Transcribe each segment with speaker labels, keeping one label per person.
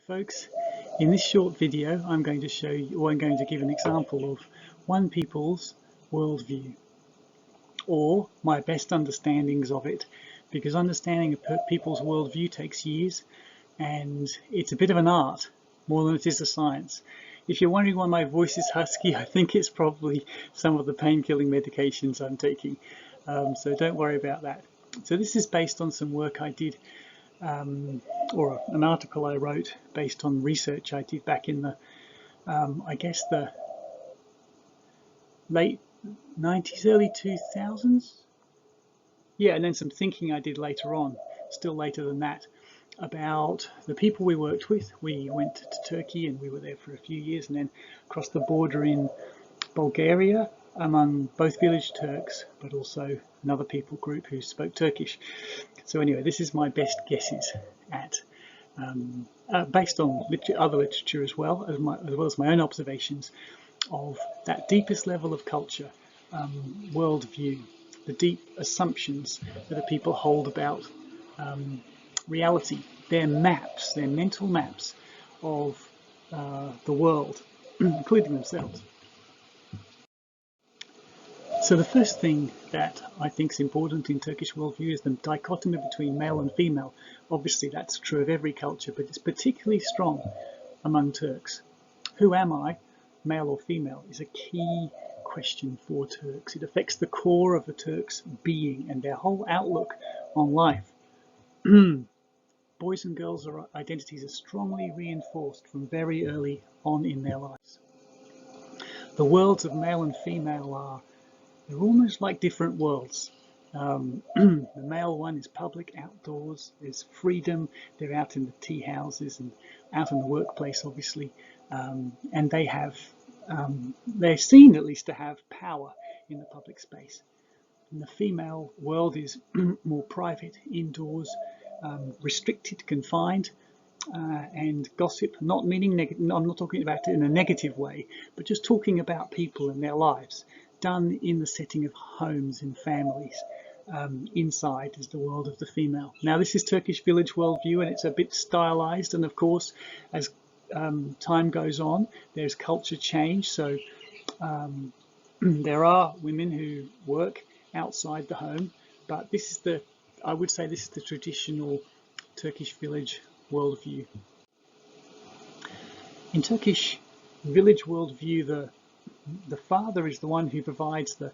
Speaker 1: Folks, in this short video I'm going to show you, or I'm going to give an example of one people's worldview, or my best understandings of it, because understanding a people's worldview takes years and it's a bit of an art more than it is a science. If you're wondering why my voice is husky, I think it's probably some of the pain-killing medications I'm taking, so don't worry about that. So this is based on some work I did, or an article I wrote based on research I did back in the, I guess the late 90s, early 2000s. Yeah, and then some thinking I did later on, still later than that, about the people we worked with. We went to Turkey and we were there for a few years, and then across the border in Bulgaria among both village Turks, but also another people group who spoke Turkish. So anyway, this is my best guesses at, based on other literature as well as my own observations of that deepest level of culture, worldview, the deep assumptions that the people hold about reality, their maps, their mental maps of the world, including themselves. So the first thing that I think is important in Turkish worldview is the dichotomy between male and female. Obviously that's true of every culture, but it's particularly strong among Turks. Who am I, male or female, is a key question for Turks. It affects the core of the Turks' being and their whole outlook on life. Boys and girls' identities are strongly reinforced from very early on in their lives. The worlds of male and female they're almost like different worlds. The male one is public, outdoors, there's freedom, they're out in the tea houses and out in the workplace, obviously, and they have, they're seen at least to have power in the public space. And the female world is more private, indoors, restricted, confined, and gossip, not meaning negative. I'm not talking about it in a negative way, but just talking about people and their lives, done in the setting of homes and families. Inside is the world of the female. Now this is Turkish village worldview, and it's a bit stylized, and of course as time goes on there's culture change, so there are women who work outside the home, but this is I would say this is the traditional Turkish village worldview. In Turkish village worldview, the father is the one who provides the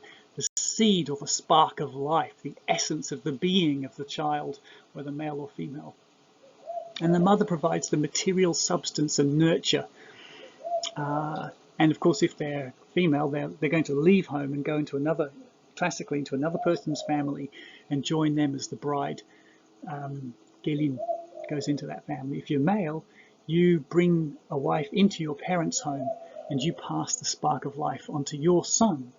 Speaker 1: seed or the spark of life, the essence of the being of the child, whether male or female. And the mother provides the material substance and nurture. And of course, if they're female, they're going to leave home and go into classically into another person's family and join them as the bride. Gelin goes into that family. If you're male, you bring a wife into your parents' home and you pass the spark of life onto your son,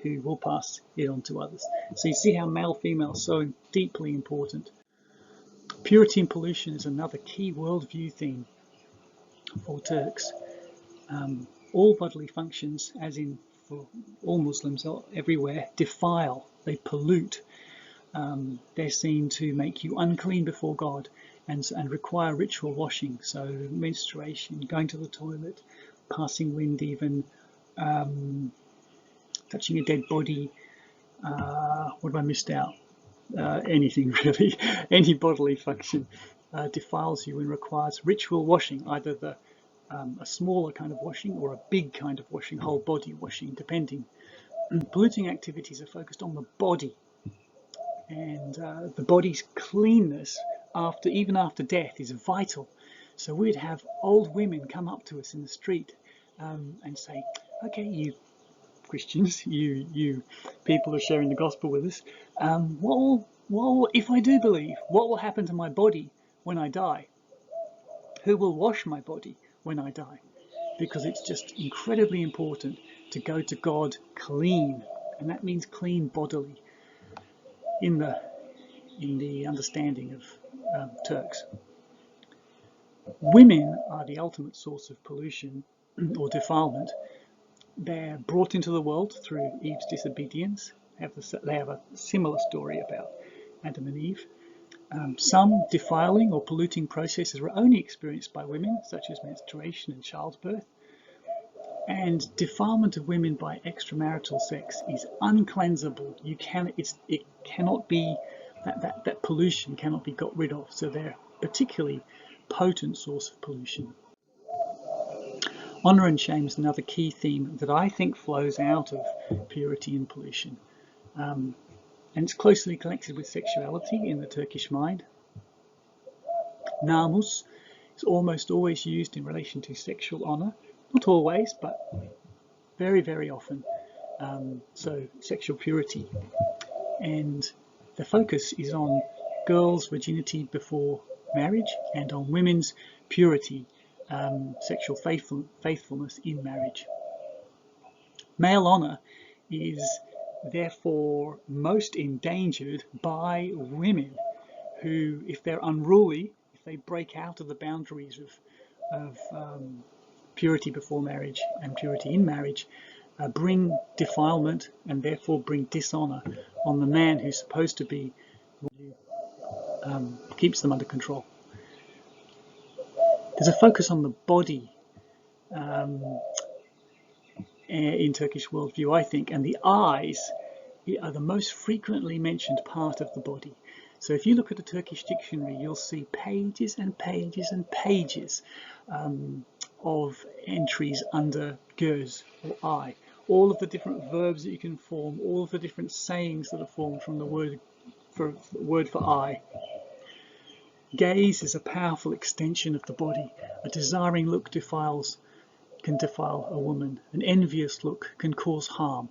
Speaker 1: who will pass it on to others. So you see how male-female is so deeply important. Purity and pollution is another key worldview theme for Turks. All bodily functions, as in for all Muslims everywhere, defile, they pollute. They're seen to make you unclean before God and require ritual washing, so menstruation, going to the toilet, passing wind even, touching a dead body, what have I missed out? Anything really, any bodily function defiles you and requires ritual washing, either a smaller kind of washing or a big kind of washing, whole body washing, depending. Polluting activities are focused on the body, and the body's cleanness even after death is vital. So we'd have old women come up to us in the street and say, okay, you Christians, you people who are sharing the gospel with us, if I do believe, what will happen to my body when I die? Who will wash my body when I die? Because it's just incredibly important to go to God clean, and that means clean bodily in the understanding of Turks. Women are the ultimate source of pollution or defilement. They're brought into the world through Eve's disobedience. They have a similar story about Adam and Eve. Some defiling or polluting processes are only experienced by women, such as menstruation and childbirth. And defilement of women by extramarital sex is uncleansable. It cannot be, that pollution cannot be got rid of. So they're a particularly potent source of pollution. Honour and shame is another key theme that I think flows out of purity and pollution. And it's closely connected with sexuality in the Turkish mind. Namus is almost always used in relation to sexual honour. Not always, but very, very often. So sexual purity. And the focus is on girls' virginity before marriage and on women's purity, sexual faithfulness in marriage. Male honour is therefore most endangered by women who, if they're unruly, if they break out of the boundaries of purity before marriage and purity in marriage, bring defilement and therefore bring dishonour on the man who's supposed to be keeps them under control. There's a focus on the body in Turkish worldview, I think, and the eyes are the most frequently mentioned part of the body. So if you look at a Turkish dictionary, you'll see pages and pages and pages of entries under göz or eye. All of the different verbs that you can form, all of the different sayings that are formed from the word for eye. Gaze is a powerful extension of the body. A desiring look can defile a woman. An envious look can cause harm.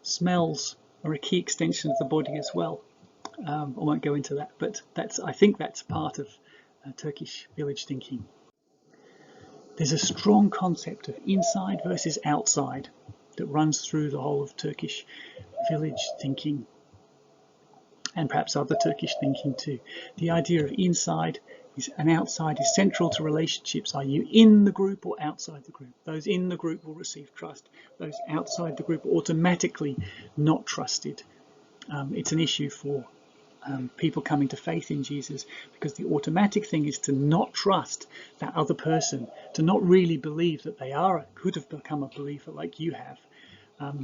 Speaker 1: Smells are a key extension of the body as well. I won't go into that, but I think that's part of Turkish village thinking. There's a strong concept of inside versus outside that runs through the whole of Turkish village thinking, and perhaps other Turkish thinking too. The idea of inside and outside is central to relationships. Are you in the group or outside the group? Those in the group will receive trust. Those outside the group are automatically not trusted. It's an issue for people coming to faith in Jesus, because the automatic thing is to not trust that other person, to not really believe that they could have become a believer like you have.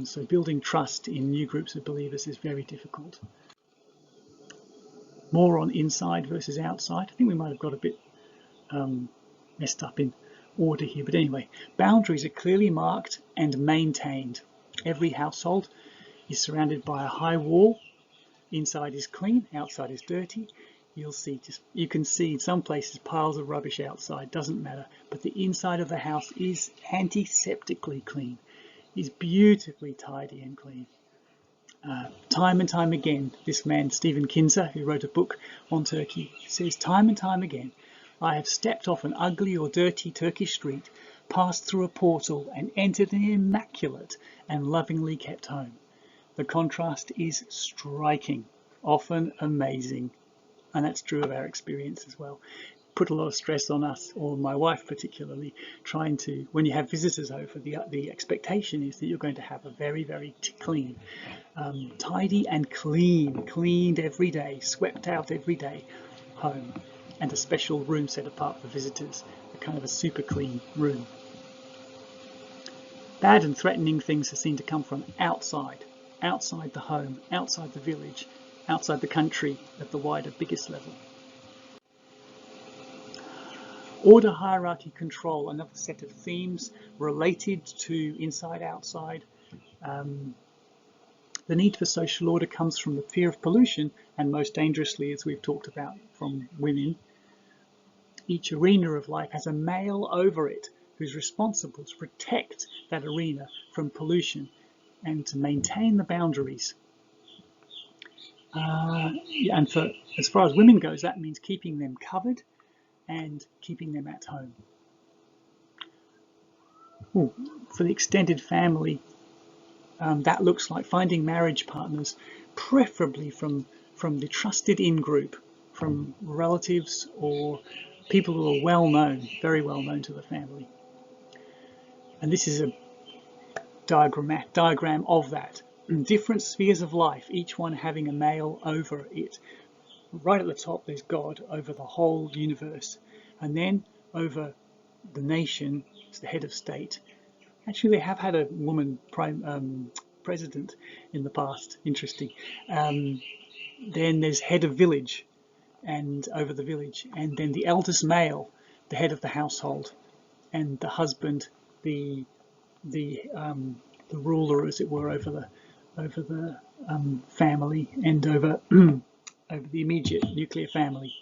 Speaker 1: So building trust in new groups of believers is very difficult. More on inside versus outside. I think we might have got a bit messed up in order here, but anyway, boundaries are clearly marked and maintained. Every household is surrounded by a high wall. Inside is clean, outside is dirty. You can see in some places piles of rubbish outside, doesn't matter, but the inside of the house is antiseptically clean, is beautifully tidy and clean. Time and time again, this man Stephen Kinzer, who wrote a book on Turkey, says time and time again, I have stepped off an ugly or dirty Turkish street, passed through a portal and entered an immaculate and lovingly kept home. The contrast is striking, often amazing, and that's true of our experience as well. Put a lot of stress on us, or my wife particularly, trying to, when you have visitors over, the expectation is that you're going to have a very, very clean, tidy and cleaned every day, swept out every day home, and a special room set apart for visitors, a kind of a super clean room. Bad and threatening things are seen to come from outside the home, outside the village, outside the country at the wider, biggest level. Order, hierarchy, control, another set of themes related to inside, outside. The need for social order comes from the fear of pollution, and most dangerously, as we've talked about, from women. Each arena of life has a male over it who's responsible to protect that arena from pollution and to maintain the boundaries. And as far as women goes, that means keeping them covered and keeping them at home. For the extended family, that looks like finding marriage partners, preferably from the trusted in-group, from relatives or people who are well known, very well known to the family. And this is a diagram of that. In different spheres of life, each one having a male over it, right at the top there's God over the whole universe, and then over the nation, it's the head of state. Actually, they have had a woman president in the past. Interesting. Then there's head of village, and over the village, and then the eldest male, the head of the household, and the husband, the the the ruler, as it were, over the family, and over over the immediate nuclear family.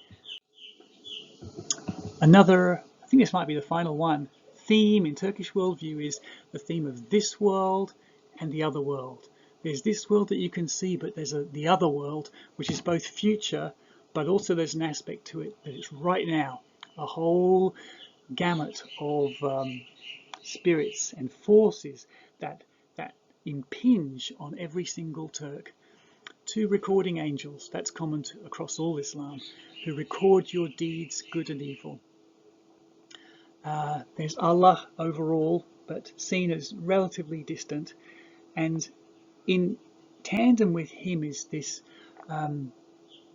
Speaker 1: Another, I think this might be the final one, theme in Turkish worldview is the theme of this world and the other world. There's this world that you can see, but there's the other world, which is both future, but also there's an aspect to it that it's right now. A whole gamut of spirits and forces that impinge on every single Turk. 2 recording angels, that's common across all Islam, who record your deeds, good and evil. There's Allah overall, but seen as relatively distant, and in tandem with him is this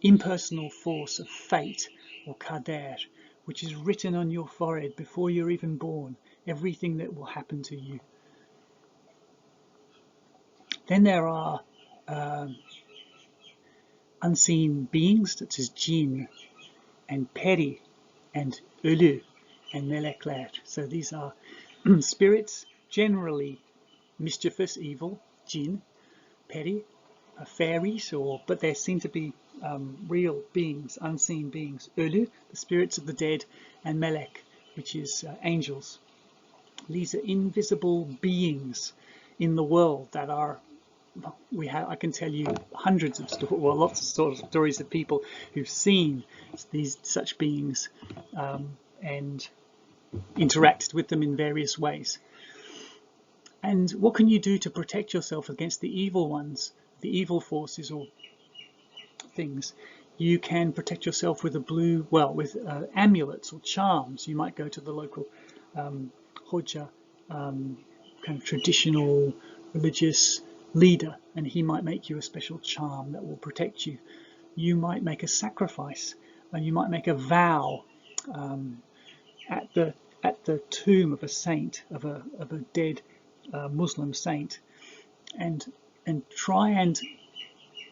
Speaker 1: impersonal force of fate, or kader, which is written on your forehead before you're even born, everything that will happen to you. Then there are unseen beings such as jinn and peri and ölü and melekler. So these are spirits, generally mischievous, evil, jinn, peri, fairies, but there seem to be real beings, unseen beings, ölü, the spirits of the dead, and melek, which is angels. These are invisible beings in the world that are, I can tell you hundreds of lots of sort of stories of people who've seen such beings and interacted with them in various ways. And what can you do to protect yourself against the evil ones, the evil forces or things? You can protect yourself with with amulets or charms. You might go to the local hoja, kind of traditional religious leader, and he might make you a special charm that will protect you. You might make a sacrifice, and you might make a vow at the tomb of a saint, of a dead Muslim saint, and try and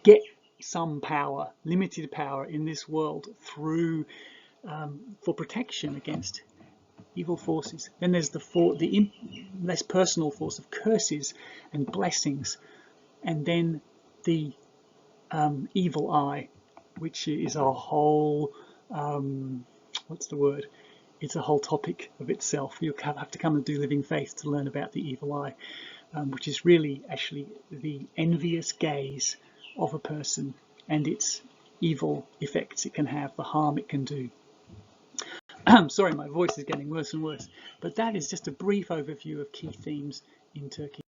Speaker 1: get some power, limited power in this world through for protection against evil forces. Then there's the less personal force of curses and blessings, and then the evil eye, which is a whole what's the word? It's a whole topic of itself. You have to come and do Living Faith to learn about the evil eye, which is really actually the envious gaze of a person and its evil effects it can have, the harm it can do. Sorry, my voice is getting worse and worse, but that is just a brief overview of key themes in Turkey.